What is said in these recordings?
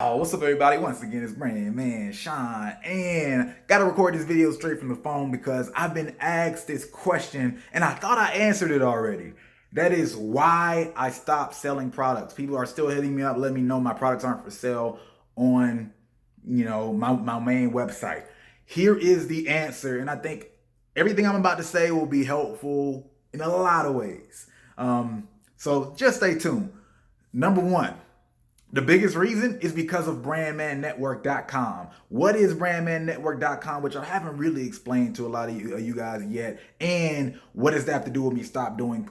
Oh, what's up, everybody? Once again, it's Brand Man Sean, and gotta record this video straight from the phone because I've been asked this question and I thought I answered it already. That is why I stopped selling products. People are still hitting me up, letting me know my products aren't for sale on, my main website. Here is the answer, and I think everything I'm about to say will be helpful in a lot of ways. So just stay tuned. Number one. The biggest reason is because of brandmannetwork.com. What is brandmannetwork.com, which I haven't really explained to a lot of you guys yet, and what does that have to do with me stop doing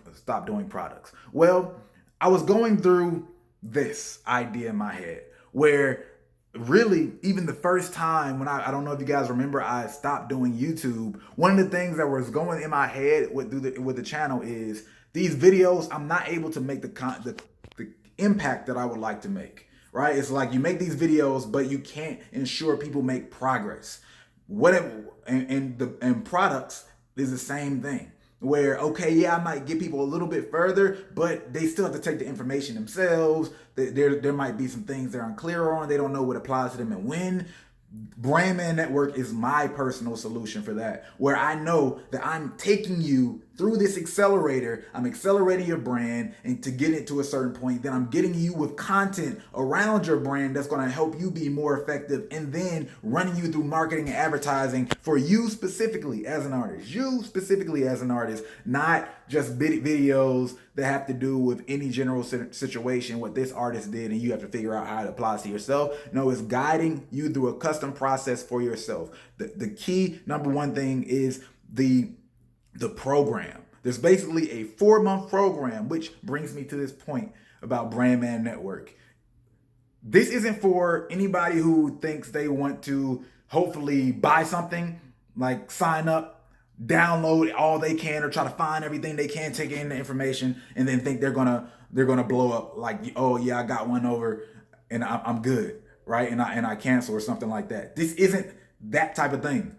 products? Well, I was going through this idea in my head where really even the first time when I don't know if you guys remember I stopped doing YouTube, one of the things that was going in my head with the channel is these videos I'm not able to make the impact that I would like to make, right? It's like you make these videos, but you can't ensure people make progress. And products is the same thing. Where, okay, yeah, I might get people a little bit further, but they still have to take the information themselves. There might be some things they're unclear on. They don't know what applies to them and when. Brandman Network is my personal solution for that, where I know that I'm taking you through this accelerator. I'm accelerating your brand and to get it to a certain point. Then I'm getting you with content around your brand that's going to help you be more effective, and then running you through marketing and advertising for you specifically as an artist. You specifically as an artist, not just videos that have to do with any general situation, what this artist did, and you have to figure out how it applies to yourself. No, it's guiding you through a custom process for yourself. The key number one thing is the program. There's basically a 4-month program, which brings me to this point about Brandman Network. This isn't for anybody who thinks they want to hopefully buy something, like sign up, download all they can, or try to find everything they can, take in the information, and then think they're gonna blow up like, oh yeah, I got one over and I'm good, right? And I cancel or something like that. This isn't that type of thing.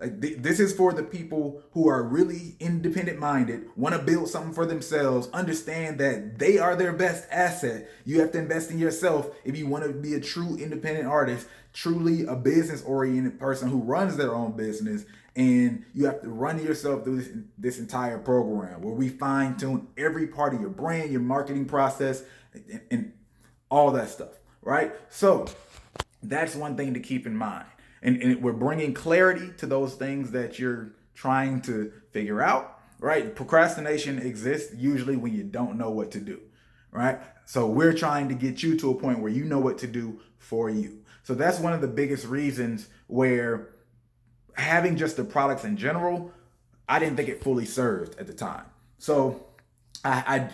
This is for the people who are really independent minded, want to build something for themselves, understand that they are their best asset. You have to invest in yourself if you want to be a true independent artist, truly a business oriented person who runs their own business. And you have to run yourself through this entire program where we fine tune every part of your brand, your marketing process, and all that stuff, right? So that's one thing to keep in mind. And we're bringing clarity to those things that you're trying to figure out, right? Procrastination exists usually when you don't know what to do, right? So we're trying to get you to a point where you know what to do for you. So that's one of the biggest reasons where having just the products in general, I didn't think it fully served at the time. So I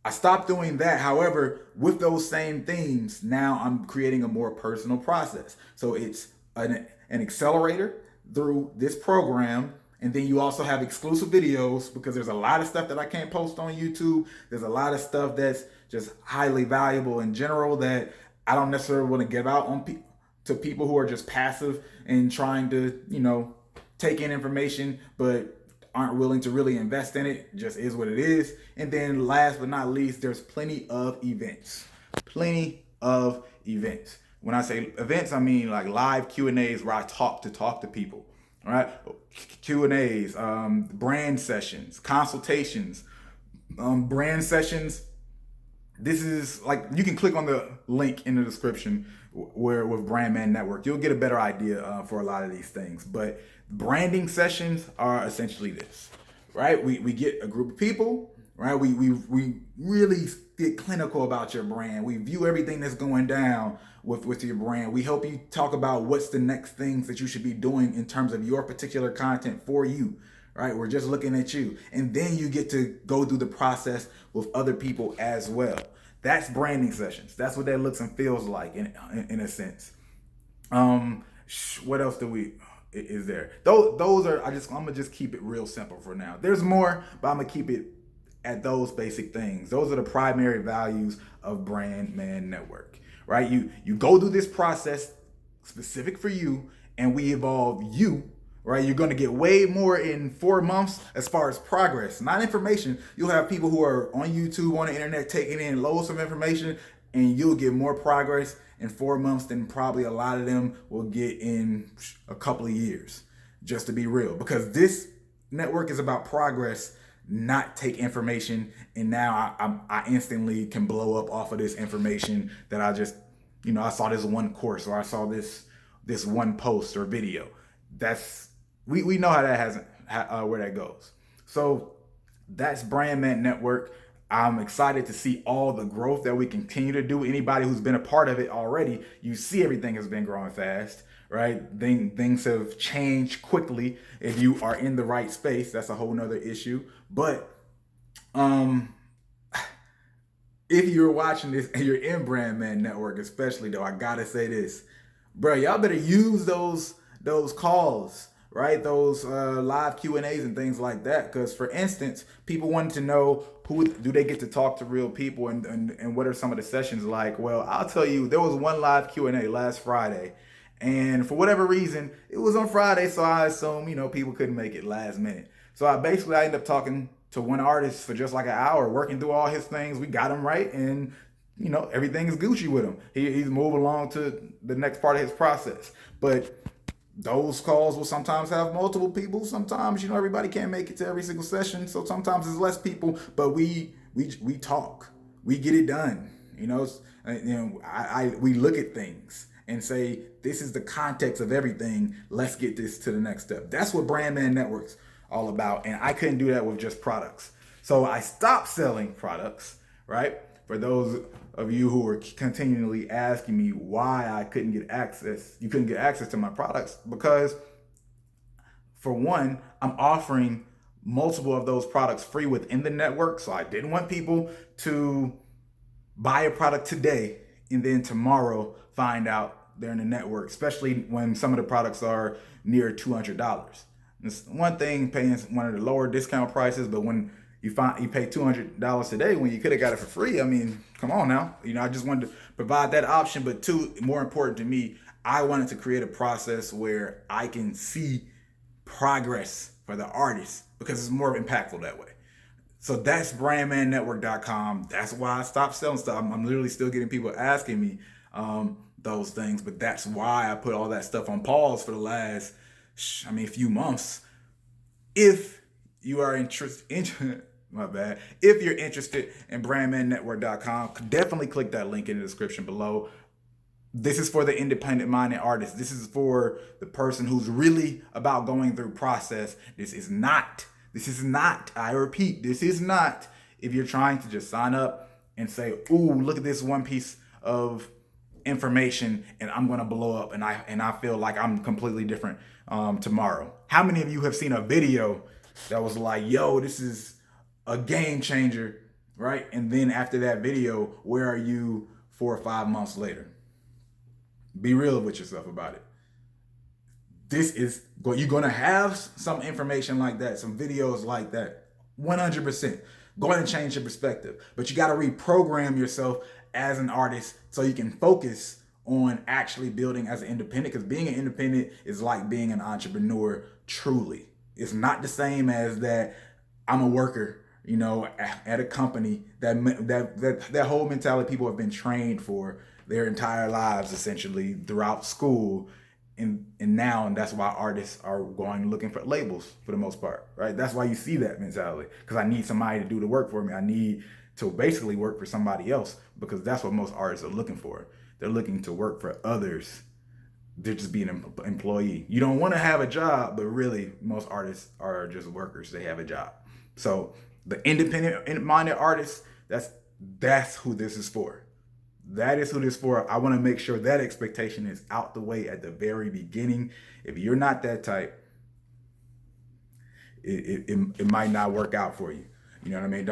stopped doing that. However, with those same themes, now I'm creating a more personal process. So it's an accelerator through this program, and then you also have exclusive videos because there's a lot of stuff that I can't post on YouTube. There's a lot of stuff that's just highly valuable in general that I don't necessarily want to give out to people who are just passive and trying to take in information but aren't willing to really invest in it. Just is what it is. And then last but not least, there's plenty of events. When I say events, I mean like live Q&As where I talk to people, all right? Q&As, brand sessions, consultations, brand sessions. This is like, you can click on the link in the description where with Brandman Network, you'll get a better idea for a lot of these things. But branding sessions are essentially this, right? We get a group of people, right? We really get clinical about your brand. We view everything that's going down with your brand. We help you talk about what's the next things that you should be doing in terms of your particular content for you, right? We're just looking at you. And then you get to go through the process with other people as well. That's branding sessions. That's what that looks and feels like in a sense. What else is there? Those are, I'm gonna just keep it real simple for now. There's more, but I'm gonna keep it at those basic things. Those are the primary values of Brandman Network, right? You go through this process specific for you, and we evolve you, right? You're going to get way more in 4 months as far as progress, not information. You'll have people who are on YouTube, on the internet, taking in loads of information, and you'll get more progress in 4 months than probably a lot of them will get in a couple of years, just to be real. Because this network is about progress, not take information. And now I instantly can blow up off of this information that I just, I saw this one course, or I saw this one post or video. We know how that where that goes. So that's Brand Man Network. I'm excited to see all the growth that we continue to do. Anybody who's been a part of it already, you see everything has been growing fast, right? Things have changed quickly. If you are in the right space, that's a whole nother issue. But if you're watching this and you're in Brand Man Network, especially though, I gotta say this, bro, y'all better use those calls, right? Those live Q&As and things like that. Because for instance, people wanted to know, who do they get to talk to real people, and what are some of the sessions like? Well, I'll tell you, there was one live Q&A last Friday, and for whatever reason, it was on Friday, so I assume, people couldn't make it last minute. So I ended up talking to one artist for just like an hour, working through all his things. We got him right, and everything is Gucci with him. He's moving along to the next part of his process. But those calls will sometimes have multiple people. Sometimes, everybody can't make it to every single session. So sometimes it's less people, but we talk, we get it done. We look at things and say, this is the context of everything. Let's get this to the next step. That's what Brand Man Network's all about. And I couldn't do that with just products. So I stopped selling products, right? For those of you who were continually asking me why you couldn't get access to my products, because for one, I'm offering multiple of those products free within the network. So I didn't want people to buy a product today and then tomorrow find out they're in the network, especially when some of the products are near $200. It's one thing paying one of the lower discount prices, but when you pay $200 today when you could have got it for free. I mean, come on now. I just wanted to provide that option. But two, more important to me, I wanted to create a process where I can see progress for the artist, because it's more impactful that way. So that's brandmannetwork.com. That's why I stopped selling stuff. I'm literally still getting people asking me those things, but that's why I put all that stuff on pause for the last, few months. If you are interested, my bad. If you're interested in brandmannetwork.com, definitely click that link in the description below. This is for the independent-minded artist. This is for the person who's really about going through process. This is not, I repeat, this is not if you're trying to just sign up and say, ooh, look at this one piece of information and I'm going to blow up and I feel like I'm completely different tomorrow. How many of you have seen a video that was like, yo, this is a game changer, right? And then after that video, where are you 4 or 5 months later? Be real with yourself about it. You're going to have some information like that, some videos like that, 100%. Going to change your perspective. But you got to reprogram yourself as an artist so you can focus on actually building as an independent, because being an independent is like being an entrepreneur truly. It's not the same as that I'm a worker, at a company. That whole mentality people have been trained for their entire lives, essentially throughout school, and that's why artists are going looking for labels for the most part, right? That's why you see that mentality, because I need somebody to do the work for me. I need to basically work for somebody else, because that's what most artists are looking for. They're looking to work for others. They're just being an employee. You don't want to have a job, but really most artists are just workers. They have a job. So the independent-minded artists, that's who this is for. That is who this is for. I want to make sure that expectation is out the way at the very beginning. If you're not that type, it might not work out for you. You know what I mean?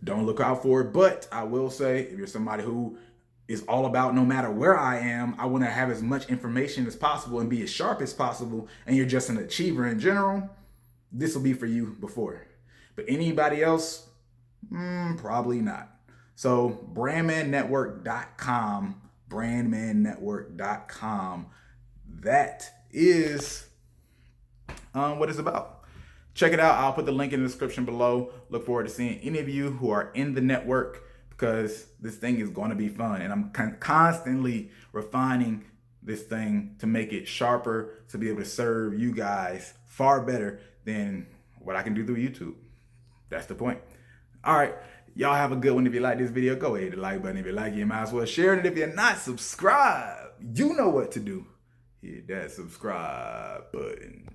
Don't look out for it. But I will say, if you're somebody who is all about, no matter where I am, I want to have as much information as possible and be as sharp as possible, and you're just an achiever in general, this will be for you before. But anybody else, probably not. So brandmannetwork.com, brandmannetwork.com. That is what it's about. Check it out. I'll put the link in the description below. Look forward to seeing any of you who are in the network. because this thing is going to be fun. And I'm constantly refining this thing to make it sharper, to be able to serve you guys far better than what I can do through YouTube. That's the point. All right. Y'all have a good one. If you like this video, go ahead hit the like button. If you like it, you might as well share it. If you're not subscribed, you know what to do. Hit that subscribe button.